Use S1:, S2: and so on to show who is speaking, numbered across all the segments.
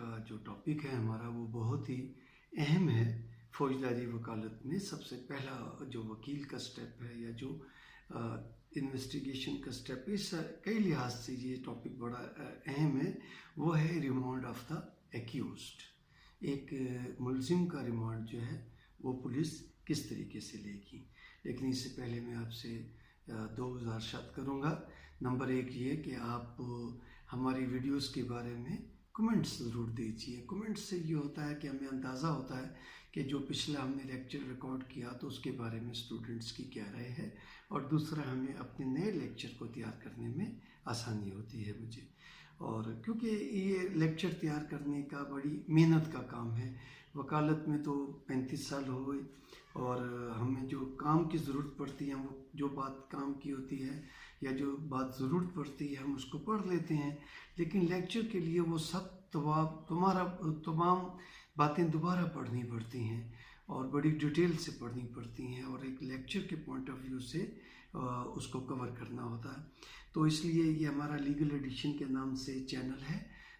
S1: का जो टॉपिक है हमारा वो बहुत ही अहम है। फौजदारी वकालत में सबसे पहला जो वकील का स्टेप है या जो इन्वेस्टिगेशन का स्टेप है, इस कई लिहाज से ये टॉपिक बड़ा अहम है। वो है रिमांड ऑफ द एक्यूज्ड। एक मुलजिम का रिमांड जो है वो पुलिस किस तरीके से लेगी। लेकिन इससे पहले मैं आपसे दो गुजारिशात करूँगा। नंबर एक ये कि आप हमारी वीडियोस के बारे में कमेंट्स ज़रूर दीजिए। कमेंट्स से ये होता है कि हमें अंदाज़ा होता है कि जो पिछला हमने लेक्चर रिकॉर्ड किया तो उसके बारे में स्टूडेंट्स की क्या राय है, और दूसरा हमें अपने नए लेक्चर को तैयार करने में आसानी होती है मुझे। और क्योंकि ये लेक्चर तैयार करने का बड़ी मेहनत का काम है। वकालत में तो 35 साल हो गए और हमें जो काम की ज़रूरत पड़ती है, वो जो बात काम की होती है या जो बात ज़रूरत पड़ती है हम उसको पढ़ लेते हैं, लेकिन लेक्चर के लिए वो सब तमाम बातें दोबारा पढ़नी पड़ती हैं और बड़ी डिटेल से पढ़नी पड़ती हैं और एक लेक्चर के पॉइंट ऑफ व्यू से उसको कवर करना होता है। तो इसलिए ये हमारा लीगल एडिशन के नाम से चैनल है,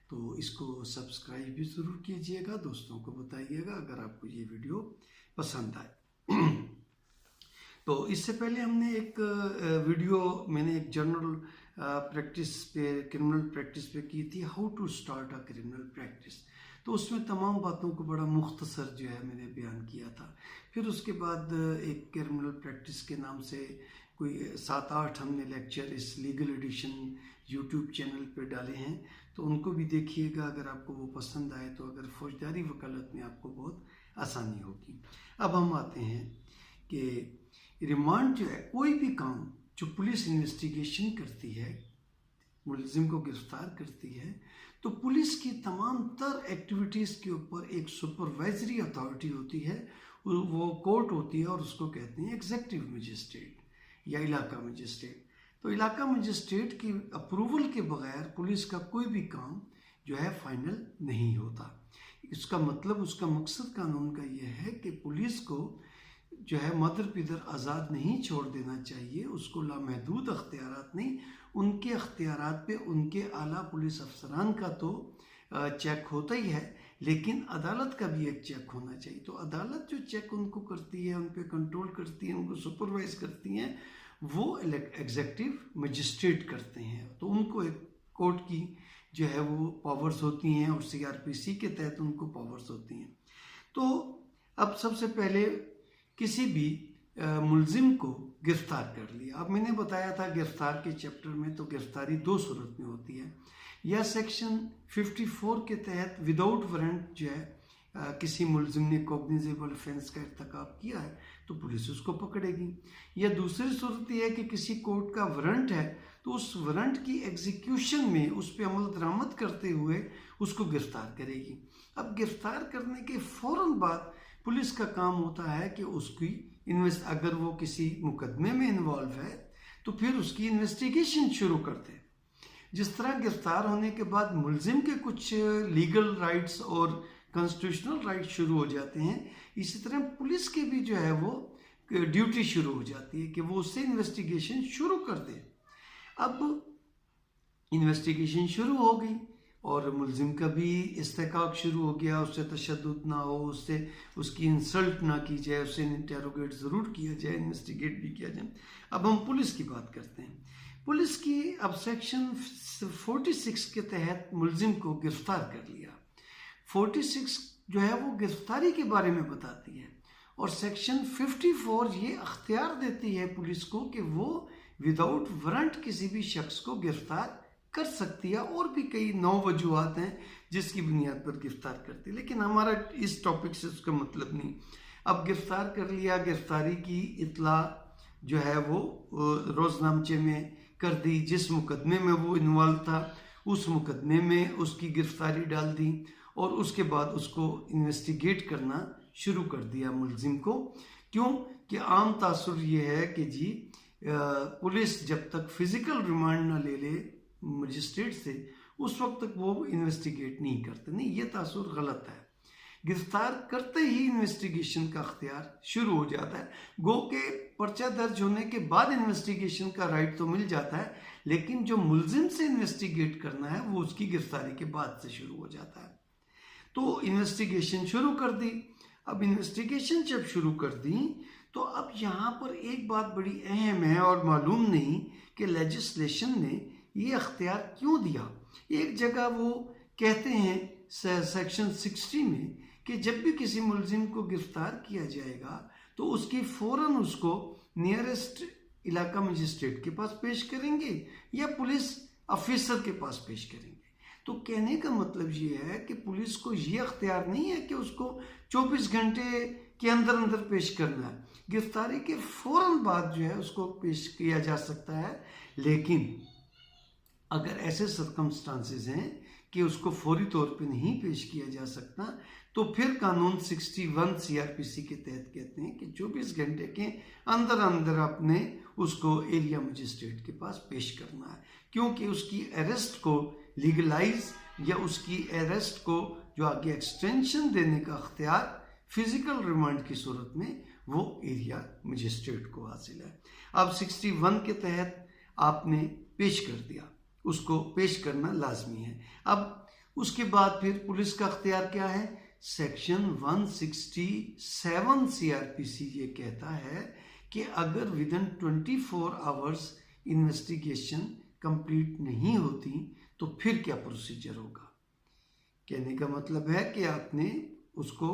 S1: तो इसको सब्सक्राइब भी ज़रूर कीजिएगा, दोस्तों को बताइएगा अगर आपको ये वीडियो पसंद आए। तो इससे पहले हमने एक मैंने एक जनरल प्रैक्टिस पे, क्रिमिनल प्रैक्टिस पे की थी, how to start a criminal practice. तो उसमें तमाम बातों को बड़ा मुख्तसर जो है मैंने बयान किया था। फिर उसके बाद एक क्रिमिनल प्रैक्टिस के नाम से कोई 7-8 हमने लेक्चर इस लीगल एडिशन यूट्यूब चैनल पे डाले हैं, तो उनको भी देखिएगा अगर आपको वो पसंद आए तो। अगर फौजदारी वकालत में आपको बहुत आसानी होगी। अब हम आते हैं कि रिमांड जो है, कोई भी काम जो पुलिस इन्वेस्टिगेशन करती है, मुलजिम को गिरफ्तार करती है, तो पुलिस की तमाम तर एक्टिविटीज़ के ऊपर एक सुपरवाइजरी अथॉरिटी होती है, वो कोर्ट होती है और उसको कहते हैं एग्जीक्यूटिव मजिस्ट्रेट या इलाका मजिस्ट्रेट। तो इलाका मजिस्ट्रेट की अप्रूवल के बगैर पुलिस का कोई भी काम जो है फाइनल नहीं होता। उसका मतलब, उसका मकसद कानून का यह है कि पुलिस को जो है मदर पिदर आज़ाद नहीं छोड़ देना चाहिए, उसको लामहदूद अख्तियारात नहीं, उनके अख्तियारात पे उनके आला पुलिस अफसरान का तो चेक होता ही है, लेकिन अदालत का भी एक चेक होना चाहिए। तो अदालत जो चेक उनको करती है, उन पर कंट्रोल करती है, उनको सुपरवाइज करती हैं, वो एग्जीक्यूटिव मजिस्ट्रेट करते हैं। तो उनको एक कोर्ट की जो है वो पावर्स होती हैं और CRPC के तहत उनको पावर्स होती हैं। तो अब सबसे पहले किसी भी मुलजिम को गिरफ्तार कर लिया। अब मैंने बताया था गिरफ्तार के चैप्टर में तो गिरफ्तारी दो सूरत में होती है, या सेक्शन 54 के तहत विदाउट वारंट जो है किसी मुलजिम ने कॉग्निजेबल ऑफेंस का इर्तिकाब किया है तो पुलिस उसको पकड़ेगी, या दूसरी सूरत यह है कि किसी कोर्ट का वारंट है तो उस वारंट की एग्जीक्यूशन में उस पर अमल दरामद करते हुए उसको गिरफ्तार करेगी। अब गिरफ्तार करने के फ़ौरन बाद पुलिस का काम होता है कि उसकी अगर वो किसी मुकदमे में इन्वॉल्व है तो फिर उसकी इन्वेस्टिगेशन शुरू करते हैं। जिस तरह गिरफ्तार होने के बाद मुलजिम के कुछ लीगल राइट्स और कॉन्स्टिट्यूशनल राइट्स शुरू हो जाते हैं, इसी तरह पुलिस की भी जो है वो ड्यूटी शुरू हो जाती है कि वो उससे इन्वेस्टिगेशन शुरू कर दे। अब इन्वेस्टिगेशन शुरू हो गई और मुलजिम का भी इस्तेकाक शुरू हो गया, उससे तशद्दुद ना हो, उससे उसकी इंसल्ट ना की जाए, उससे इंटेरोगेट ज़रूर किया जाए, इन्वेस्टिगेट भी किया जाए। अब हम पुलिस की बात करते हैं। पुलिस की अब सेक्शन 46 के तहत मुलजिम को गिरफ्तार कर लिया। 46 जो है वो गिरफ्तारी के बारे में बताती है और सेक्शन 54 ये अख्तियार देती है पुलिस को कि वो विदाउट वारंट किसी भी शख्स को गिरफ्तार कर सकती है। और भी कई 9 वजूहात हैं जिसकी बुनियाद पर गिरफ्तार करती है, लेकिन हमारा इस टॉपिक से उसका मतलब नहीं। अब गिरफ्तार कर लिया, गिरफ्तारी की इतला जो है वो रोजनामचे में कर दी, जिस मुकदमे में वो इन्वॉल्व था उस मुकदमे में उसकी गिरफ्तारी डाल दी और उसके बाद उसको इन्वेस्टिगेट करना शुरू कर दिया मुलजिम को। क्यों कि आम तासुर ये है कि जी पुलिस जब तक फिजिकल रिमांड ना ले ले मजिस्ट्रेट से उस वक्त तक वो इन्वेस्टिगेट नहीं करते। नहीं, ये तासुर गलत है। गिरफ्तार करते ही इन्वेस्टिगेशन का अख्तियार शुरू हो जाता है। गो के पर्चा दर्ज होने के बाद इन्वेस्टिगेशन का राइट तो मिल जाता है, लेकिन जो मुलजिम से इन्वेस्टिगेट करना है वो उसकी गिरफ्तारी के बाद से शुरू हो जाता है। तो इन्वेस्टिगेशन शुरू कर दी। अब इन्वेस्टिगेशन जब शुरू कर दी तो अब यहाँ पर एक बात बड़ी अहम है और मालूम नहीं कि लेजिस्लेशन ने ये अख्तियार क्यों दिया। एक जगह वो कहते हैं सेक्शन 60 में कि जब भी किसी मुलजिम को गिरफ्तार किया जाएगा तो उसकी फ़ौरन उसको नियरेस्ट इलाका मजिस्ट्रेट के पास पेश करेंगे या पुलिस ऑफिसर के पास पेश करेंगे। तो कहने का मतलब ये है कि पुलिस को ये अख्तियार नहीं है कि उसको 24 घंटे के अंदर अंदर पेश करना है। गिरफ्तारी के फ़ौरन बाद जो है उसको पेश किया जा सकता है, लेकिन अगर ऐसे सर्कमस्टांसेस हैं कि उसको फौरी तौर पे नहीं पेश किया जा सकता तो फिर कानून 61 सीआरपीसी के तहत कहते हैं कि 24 घंटे के अंदर अंदर आपने उसको एरिया मजिस्ट्रेट के पास पेश करना है, क्योंकि उसकी अरेस्ट को लीगलाइज या उसकी अरेस्ट को जो आगे एक्सटेंशन देने का अख्तियार फिजिकल रिमांड की सूरत में वो एरिया मजिस्ट्रेट को हासिल है। अब 61 के तहत आपने पेश कर दिया, उसको पेश करना लाजमी है। अब उसके बाद फिर पुलिस का अख्तियार क्या है? सेक्शन 167 सीआरपीसी ये कहता है कि अगर विदिन 24 आवर्स इन्वेस्टिगेशन कंप्लीट नहीं होती तो फिर क्या प्रोसीजर होगा। कहने का मतलब है कि आपने उसको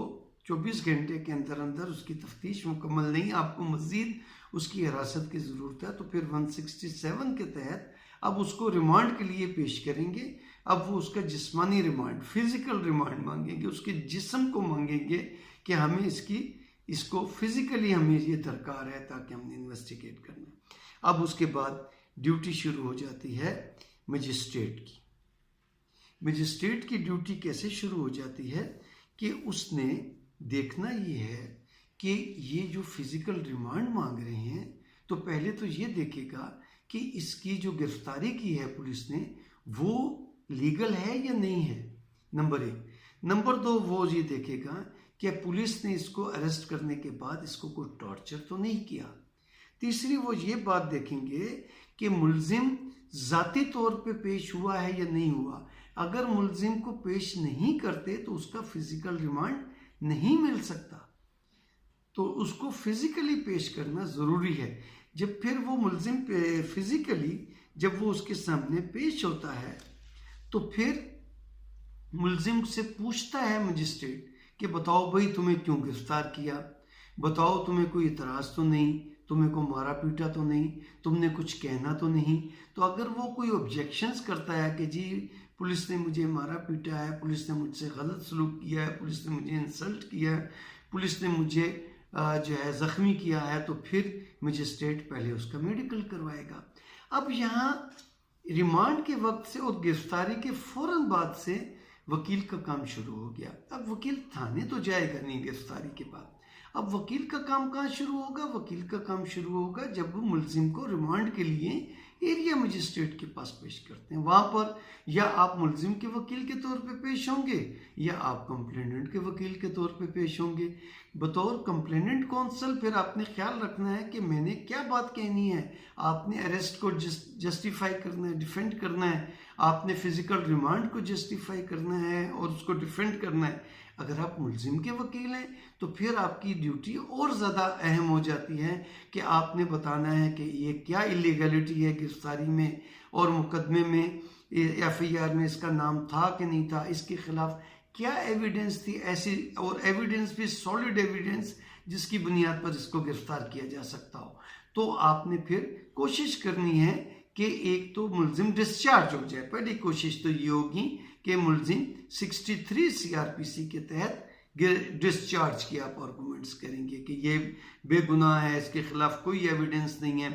S1: 24 घंटे के अंदर अंदर उसकी तफ्तीश मुकम्मल नहीं, आपको मज़ीद उसकी हिरासत की ज़रूरत है, तो फिर 167 के तहत अब उसको रिमांड के लिए पेश करेंगे। अब वो उसका जिस्मानी रिमांड, फिजिकल रिमांड मांगेंगे, उसके जिस्म को मांगेंगे कि हमें इसको फिजिकली हमें ये दरकार है ताकि हमने इन्वेस्टिगेट करना है। अब उसके बाद ड्यूटी शुरू हो जाती है मजिस्ट्रेट की। मजिस्ट्रेट की ड्यूटी कैसे शुरू हो जाती है कि उसने देखना ये है कि ये जो फिजिकल रिमांड मांग रहे हैं तो पहले तो ये देखेगा कि इसकी जो गिरफ्तारी की है पुलिस ने वो लीगल है या नहीं है, नंबर 1। नंबर 2 वो ये देखेगा कि पुलिस ने इसको अरेस्ट करने के बाद इसको कोई टॉर्चर तो नहीं किया। तीसरी वो ये बात देखेंगे कि मुलजिम ज़ाती तौर पे पेश हुआ है या नहीं हुआ। अगर मुलजिम को पेश नहीं करते तो उसका फिजिकल रिमांड नहीं मिल सकता, तो उसको फिजिकली पेश करना ज़रूरी है। जब फिर वो मुलजिम फिजिकली जब वो उसके सामने पेश होता है तो फिर मुलजिम से पूछता है मजिस्ट्रेट कि बताओ भाई तुम्हें क्यों गिरफ्तार किया, बताओ तुम्हें कोई इतराज़ तो नहीं, तुम्हें को मारा पीटा तो नहीं, तुमने कुछ कहना तो नहीं। तो अगर वो कोई ऑब्जेक्शंस करता है कि जी पुलिस ने मुझे मारा पीटा है, पुलिस ने मुझसे गलत सलूक किया है, पुलिस ने मुझे इंसल्ट किया है, पुलिस ने मुझे जो है ज़ख्मी किया है, तो फिर मजिस्ट्रेट पहले उसका मेडिकल करवाएगा। अब यहाँ रिमांड के वक्त से और गिरफ्तारी के फ़ौरन बाद से वकील का काम शुरू हो गया। अब वकील थाने तो जाएगा नहीं गिरफ्तारी के बाद। अब वकील का काम कहाँ शुरू होगा? वकील का काम शुरू होगा जब वो मुलजिम को रिमांड के लिए एरिया मजिस्ट्रेट के पास पेश करते हैं। वहाँ पर या आप मुलजिम के वकील के तौर पे पेश होंगे या आप कंप्लेनेंट के वकील के तौर पे पेश होंगे। बतौर कंप्लेनेंट कौंसल फिर आपने ख्याल रखना है कि मैंने क्या बात कहनी है, आपने अरेस्ट को जस्टिफाई करना है, डिफेंड करना है, आपने फिजिकल रिमांड को जस्टिफाई करना है और उसको डिफेंड करना है। अगर आप मुलजिम के वकील हैं तो फिर आपकी ड्यूटी और ज़्यादा अहम हो जाती है कि आपने बताना है कि ये क्या इलीगलिटी है गिरफ्तारी में और मुकदमे में FIR में इसका नाम था कि नहीं था, इसके खिलाफ क्या एविडेंस थी ऐसी, और एविडेंस भी सॉलिड एविडेंस जिसकी बुनियाद पर इसको गिरफ्तार किया जा सकता हो। तो आपने फिर कोशिश करनी है कि एक तो मुलजिम डिस्चार्ज हो जाए। पहली कोशिश तो ये होगी कि मुलजिम 63 CRPC के तहत डिस्चार्ज की आप आर्गूमेंट्स करेंगे कि ये बेगुनाह है, इसके खिलाफ कोई एविडेंस नहीं है।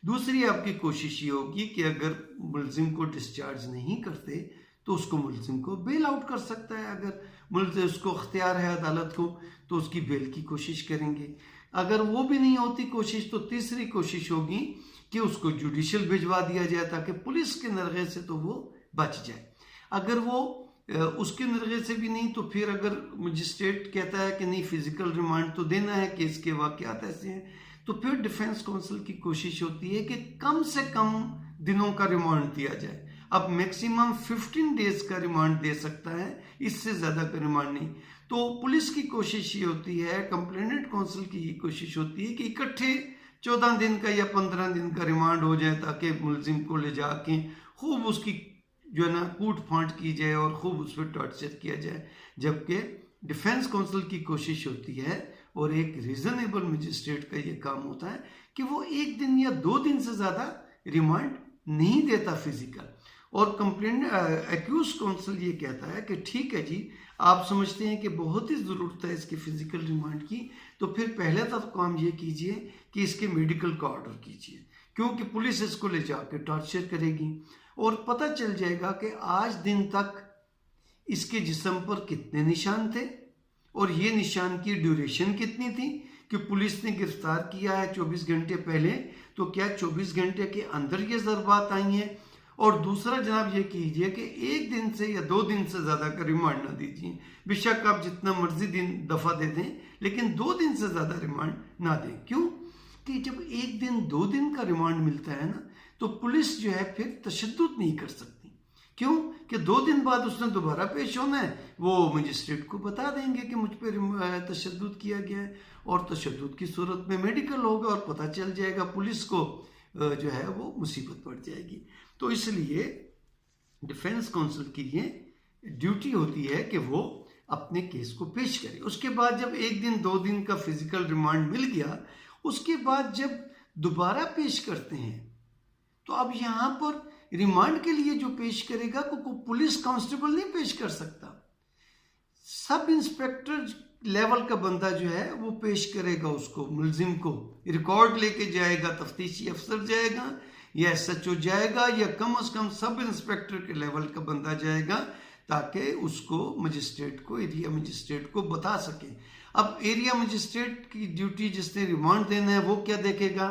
S1: दूसरी आपकी कोशिश ये होगी कि अगर मुलजिम को डिस्चार्ज नहीं करते तो उसको मुलजिम को बेल आउट कर सकता है। अगर मुलजिम उसको अख्तियार है अदालत को तो उसकी बेल की कोशिश करेंगे। अगर वो भी नहीं होती कोशिश तो तीसरी कोशिश होगी कि उसको जुडिशियल भिजवा दिया जाए ताकि पुलिस के नरगे से तो वो बच जाए। अगर वो उसके नरगे से भी नहीं तो फिर अगर मजिस्ट्रेट कहता है कि नहीं फिजिकल रिमांड तो देना है, केस के वाक़यात ऐसे हैं, तो फिर डिफेंस काउंसिल की कोशिश होती है कि कम से कम दिनों का रिमांड दिया जाए। अब मैक्सिमम 15 डेज का रिमांड दे सकता है, इससे ज़्यादा का रिमांड नहीं। तो पुलिस की कोशिश ये होती है, कंप्लेनेंट काउंसिल की ये कोशिश होती है कि इकट्ठे 14 दिन का या 15 दिन का रिमांड हो जाए, ताकि मुलजिम को ले जाके खूब उसकी जो है ना कूट फांट की जाए और खूब उस पर टॉर्चर किया जाए। जबकि डिफेंस काउंसिल की कोशिश होती है और एक रीजनेबल मजिस्ट्रेट का ये काम होता है कि वो 1 दिन या 2 दिन से ज़्यादा रिमांड नहीं देता फिजिकल। और कंप्लेंट एक्यूज काउंसिल ये कहता है कि ठीक है जी, आप समझते हैं कि बहुत ही ज़रूरत है इसकी फिजिकल रिमांड की, तो फिर पहले तो काम ये कीजिए कि इसके मेडिकल का ऑर्डर कीजिए, क्योंकि पुलिस इसको ले जाके टॉर्चर करेगी और पता चल जाएगा कि आज दिन तक इसके जिस्म पर कितने निशान थे और ये निशान की ड्यूरेशन कितनी थी। कि पुलिस ने गिरफ्तार किया है 24 घंटे पहले, तो क्या 24 घंटे के अंदर ये ज़रबात आई हैं। और दूसरा जनाब ये कीजिए कि 1 दिन से या 2 दिन से ज़्यादा का रिमांड ना दीजिए। बेशक आप जितना मर्जी दिन दफ़ा दे दें, लेकिन 2 दिन से ज़्यादा रिमांड ना दें। क्यों कि जब 1 दिन 2 दिन का रिमांड मिलता है ना, तो पुलिस जो है फिर तशद्दुद नहीं कर सकती। क्यों कि 2 दिन बाद उसने दोबारा पेश होना है, वो मजिस्ट्रेट को बता देंगे कि मुझ पर तशद्दुद किया गया है, और तशद्दुद की सूरत में मेडिकल होगा और पता चल जाएगा, पुलिस को जो है वो मुसीबत पड़ जाएगी। तो इसलिए डिफेंस काउंसिल की ये ड्यूटी होती है कि वो अपने केस को पेश करे। उसके बाद जब 1 दिन 2 दिन का फिजिकल रिमांड मिल गया, उसके बाद जब दोबारा पेश करते हैं, तो अब यहाँ पर रिमांड के लिए जो पेश करेगा को पुलिस कांस्टेबल नहीं पेश कर सकता, सब इंस्पेक्टर लेवल का बंदा जो है वो पेश करेगा उसको, मुलजिम को रिकॉर्ड लेके जाएगा, तफ्तीशी अफसर जाएगा या SHO जाएगा, या कम से कम सब इंस्पेक्टर के लेवल का बंदा जाएगा, ताकि उसको मजिस्ट्रेट को, एरिया मजिस्ट्रेट को बता सके। अब एरिया मजिस्ट्रेट की ड्यूटी, जिसने रिमांड देना है, वो क्या देखेगा?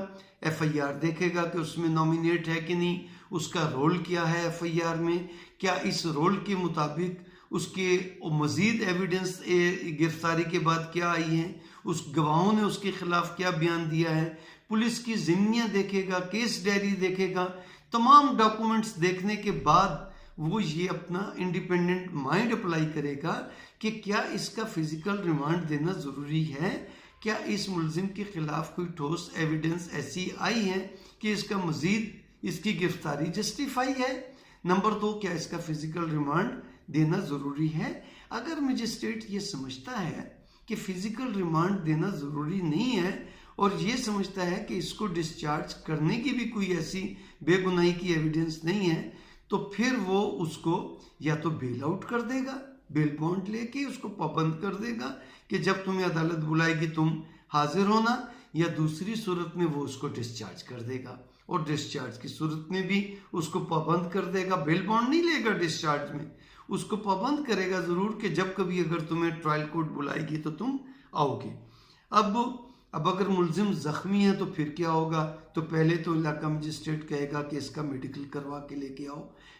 S1: FIR देखेगा कि उसमें नॉमिनेट है कि नहीं, उसका रोल क्या है FIR में, क्या इस रोल के मुताबिक उसके मज़ीद एविडेंस गिरफ्तारी के बाद क्या आई हैं, उस गवाहों ने उसके खिलाफ क्या बयान दिया है, पुलिस की ज़िम्मियाँ देखेगा, केस डायरी देखेगा। तमाम डॉक्यूमेंट्स देखने के बाद वो ये अपना इंडिपेंडेंट माइंड अप्लाई करेगा कि क्या इसका फिजिकल रिमांड देना ज़रूरी है, क्या इस मुलजिम के खिलाफ कोई ठोस एविडेंस ऐसी आई है कि इसका मज़ीद इसकी गिरफ्तारी जस्टिफाई है। नंबर 2, क्या इसका फिजिकल रिमांड देना ज़रूरी है। अगर मजिस्ट्रेट ये समझता है कि फिजिकल रिमांड देना ज़रूरी नहीं है और ये समझता है कि इसको डिस्चार्ज करने की भी कोई ऐसी बेगुनाही की एविडेंस नहीं है, तो फिर वो उसको या तो बेल आउट कर देगा, बेल बॉन्ड लेके उसको पाबंद कर देगा कि जब तुम्हें अदालत बुलाएगी तुम हाजिर होना, या दूसरी सूरत में वो उसको डिस्चार्ज कर देगा। और डिस्चार्ज की सूरत में भी उसको पाबंद कर देगा, बेल बॉन्ड नहीं लेगा डिस्चार्ज में, उसको पाबंद करेगा ज़रूर कि जब कभी अगर तुम्हें ट्रायल कोर्ट बुलाएगी तो तुम आओगे। अब अगर मुलजिम ज़ख्मी है तो फिर क्या होगा? तो पहले तो इलाका मजिस्ट्रेट कहेगा कि इसका मेडिकल करवा के लेके आओ,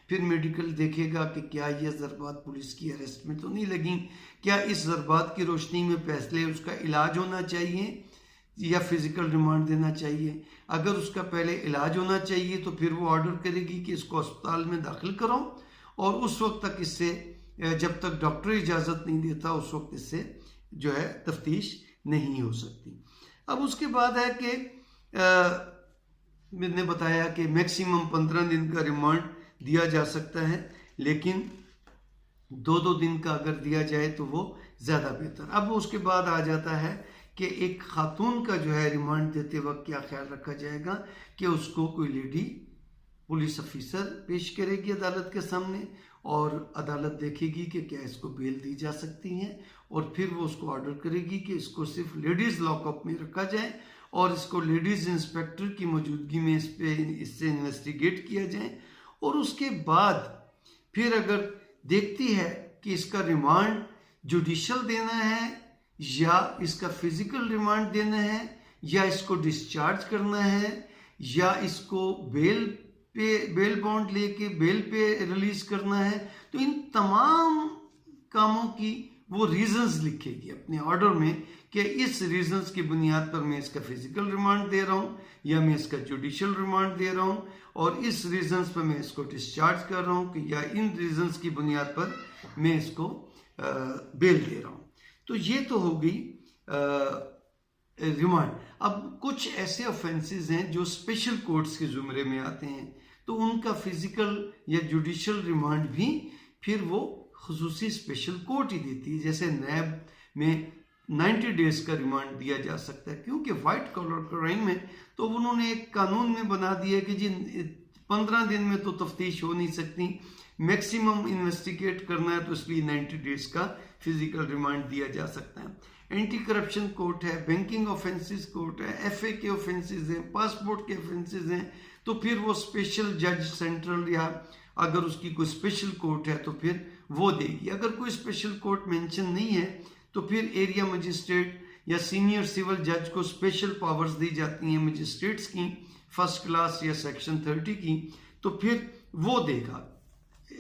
S1: फिर मेडिकल देखेगा कि क्या ये ज़रबात पुलिस की अरेस्ट में तो नहीं लगी, क्या इस ज़रबात की रोशनी में पहले उसका इलाज होना चाहिए या फिजिकल रिमांड देना चाहिए। अगर उसका पहले इलाज होना चाहिए तो फिर वो ऑर्डर करेगी कि इसको अस्पताल में दाखिल करो, और उस वक्त तक इससे, जब तक डॉक्टर इजाज़त नहीं देता, उस वक्त इससे जो है तफ्तीश नहीं हो सकती। अब उसके बाद है कि मैंने बताया कि मैक्सिमम 15 दिन का रिमांड दिया जा सकता है, लेकिन 2-2 दिन का अगर दिया जाए तो वो ज़्यादा बेहतर। अब उसके बाद आ जाता है कि एक खातून का जो है रिमांड देते वक्त क्या ख्याल रखा जाएगा कि उसको कोई लेडी पुलिस ऑफिसर पेश करेगी अदालत के सामने, और अदालत देखेगी कि क्या इसको बेल दी जा सकती है, और फिर वो उसको ऑर्डर करेगी कि इसको सिर्फ लेडीज़ लॉकअप में रखा जाए और इसको लेडीज़ इंस्पेक्टर की मौजूदगी में इससे इन्वेस्टिगेट किया जाए। और उसके बाद फिर अगर देखती है कि इसका रिमांड जुडिशल देना है या इसका फिजिकल रिमांड देना है या इसको डिस्चार्ज करना है या इसको बेल बॉन्ड लेके बेल पे रिलीज करना है, तो इन तमाम कामों की वो रीजंस लिखेगी अपने ऑर्डर में कि इस रीजंस की बुनियाद पर मैं इसका फिजिकल रिमांड दे रहा हूँ या मैं इसका जुडिशियल रिमांड दे रहा हूँ, और इस रीजंस पर मैं इसको डिस्चार्ज कर रहा हूँ कि या इन रीजंस की बुनियाद पर मैं इसको बेल दे रहा हूँ। तो ये तो हो गई रिमांड। अब कुछ ऐसे ऑफेंसेस हैं जो स्पेशल कोर्ट्स के जुमरे में आते हैं, तो उनका फिजिकल या जुडिशियल रिमांड भी फिर वो खुसूसी स्पेशल कोर्ट ही देती है। जैसे नैब में 90 डेज का रिमांड दिया जा सकता है, क्योंकि वाइट कॉलर क्राइम में तो उन्होंने एक कानून में बना दिया कि जी 15 दिन में तो तफ्तीश हो नहीं सकती, मैक्सिमम इन्वेस्टिगेट करना है, तो इसलिए 90 डेज का फिजिकल रिमांड दिया जा सकता है। एंटी करप्शन कोर्ट है, बैंकिंग ऑफेंसेस कोर्ट है, एफए के ऑफेंसेस हैं, पासपोर्ट के ऑफेंसेस हैं, तो फिर वो स्पेशल जज सेंट्रल या अगर उसकी कोई स्पेशल कोर्ट है तो फिर वो देगी। अगर कोई स्पेशल कोर्ट मेंशन नहीं है तो फिर एरिया मजिस्ट्रेट या सीनियर सिविल जज को स्पेशल पावर्स दी जाती हैं मजिस्ट्रेट्स की, फर्स्ट क्लास या सेक्शन 30 की, तो फिर वो देगा,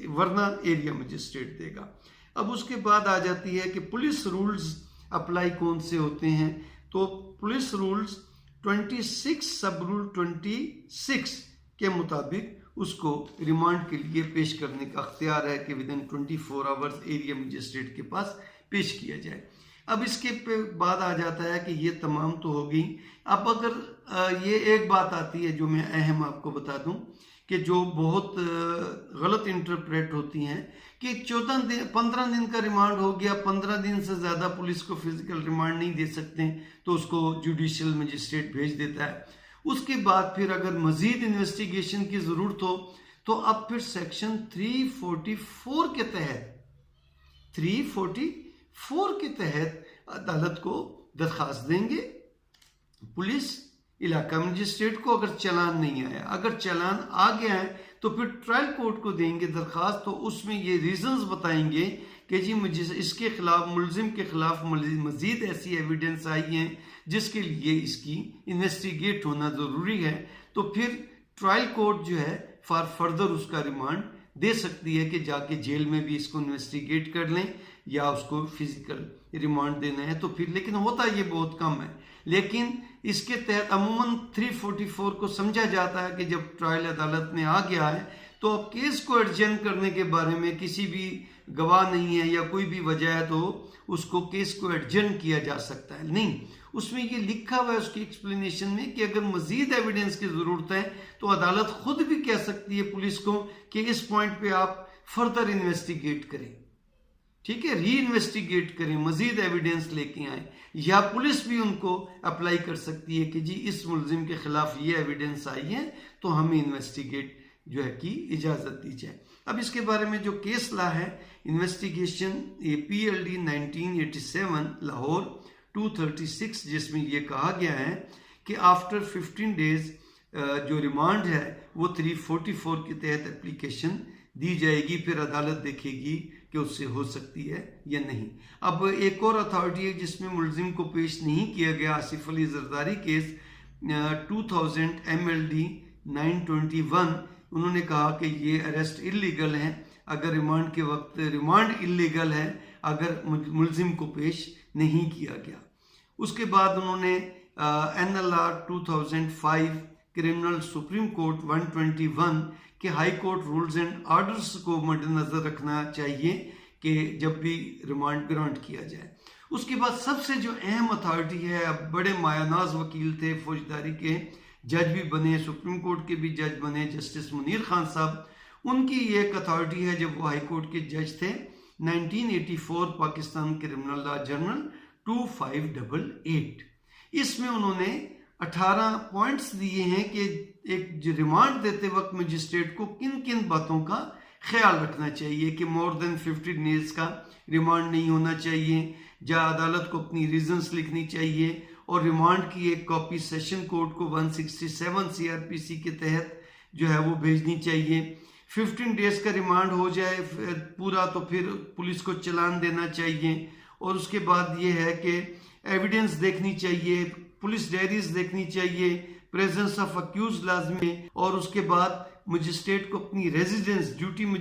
S1: वरना एरिया मजिस्ट्रेट देगा। अब उसके बाद आ जाती है कि पुलिस रूल्स अप्लाई कौन से होते हैं। तो पुलिस रूल्स 26 सब रूल 26 के मुताबिक उसको रिमांड के लिए पेश करने का अख्तियार है कि विदिन 24 आवर्स एरिया मजिस्ट्रेट के पास पेश किया जाए। अब इसके बाद आ जाता है कि ये तमाम तो हो गई। अब अगर ये एक बात आती है जो मैं अहम आपको बता दूं कि जो बहुत गलत इंटरप्रेट होती हैं कि 15 दिन का रिमांड हो गया, 15 दिन से ज़्यादा पुलिस को फिजिकल रिमांड नहीं दे सकते, तो उसको जुडिशियल मजिस्ट्रेट भेज देता है। उसके बाद फिर अगर मजीद इन्वेस्टिगेशन की ज़रूरत हो तो अब फिर सेक्शन 344 के तहत अदालत को दरख्वास्त देंगे पुलिस इलाका मजिस्ट्रेट को, अगर चालान नहीं आया। अगर चालान आ गया है तो फिर ट्रायल कोर्ट को देंगे दरख्वास्त, तो उसमें ये रीजंस बताएंगे कि जी इसके खिलाफ, मुलजिम के खिलाफ मजीद ऐसी एविडेंस आई है जिसके लिए इसकी इन्वेस्टिगेट होना ज़रूरी है। तो फिर ट्रायल कोर्ट जो है फॉर फर्दर उसका रिमांड दे सकती है कि जाके जेल में भी इसको इन्वेस्टिगेट कर लें या उसको फिजिकल रिमांड देना है। तो फिर लेकिन होता ये बहुत कम है, लेकिन इसके तहत अमूमन 344 को समझा जाता है कि जब ट्रायल अदालत में आ गया है तो अब केस को एडजन करने के बारे में किसी भी गवाह नहीं है या कोई भी वजह है तो उसको केस को एडजन किया जा सकता है। नहीं, उसमें ये लिखा हुआ है उसकी एक्सप्लेनेशन में कि अगर मजीद एविडेंस की जरूरत है तो अदालत खुद भी कह सकती है पुलिस को कि इस पॉइंट पे आप फर्दर इन्वेस्टिगेट करें, ठीक है, री इन्वेस्टिगेट करें, मजीद एविडेंस लेके आए, या पुलिस भी उनको अप्लाई कर सकती है कि जी इस मुलजिम के खिलाफ ये एविडेंस आई है तो हमें इन्वेस्टिगेट जो है कि इजाजत दी जाए। अब इसके बारे में जो केस ला है, इन्वेस्टिगेशन PLD 1987 लाहौर 236, जिसमें ये कहा गया है कि आफ्टर 15 डेज जो रिमांड है वो 344 के तहत एप्लीकेशन दी जाएगी, फिर अदालत देखेगी कि उससे हो सकती है या नहीं। अब एक और अथॉरिटी है जिसमें मुलजिम को पेश नहीं किया गया, आसिफ अली जरदारी केस 2000 MLD 921, उन्होंने कहा कि ये अरेस्ट इलीगल है अगर रिमांड के वक्त, रिमांड इलीगल है अगर मुलजिम को पेश नहीं किया गया। उसके बाद उन्होंने NLR 2005 क्रिमिनल सुप्रीम कोर्ट 121 के high court rules and orders को मद्देनजर रखना चाहिए कि जब भी रिमांड ग्रांट किया जाए। उसके बाद सबसे जो अहम अथॉरिटी है, अब बड़े मायानाज वकील थे, फौजदारी के जज भी बने, सुप्रीम कोर्ट के भी जज बने, जस्टिस मुनीर खान साहब, उनकी एक अथॉरिटी है जब वो हाई कोर्ट के जज थे 1984 पाकिस्तान क्रिमिनल लॉ जर्नल 2588। इसमें उन्होंने 18 पॉइंट्स दिए हैं कि एक रिमांड देते वक्त मजिस्ट्रेट को किन किन बातों का ख्याल रखना चाहिए कि मोर देन 15 डेज का रिमांड नहीं होना चाहिए, जहाँ अदालत को अपनी रीजंस लिखनी चाहिए, और रिमांड की एक कॉपी सेशन कोर्ट को 167 CRPC के तहत जो है वो भेजनी चाहिए। 15 डेज का रिमांड हो जाए पूरा तो फिर पुलिस को चालान देना चाहिए, और उसके बाद ये है कि एविडेंस देखनी चाहिए, पुलिस डायरीज देखनी चाहिए, प्रेजेंस ऑफ अक्यूज लाजमी, और उसके बाद मजिस्ट्रेट को अपनी रेजिडेंस ड्यूटी में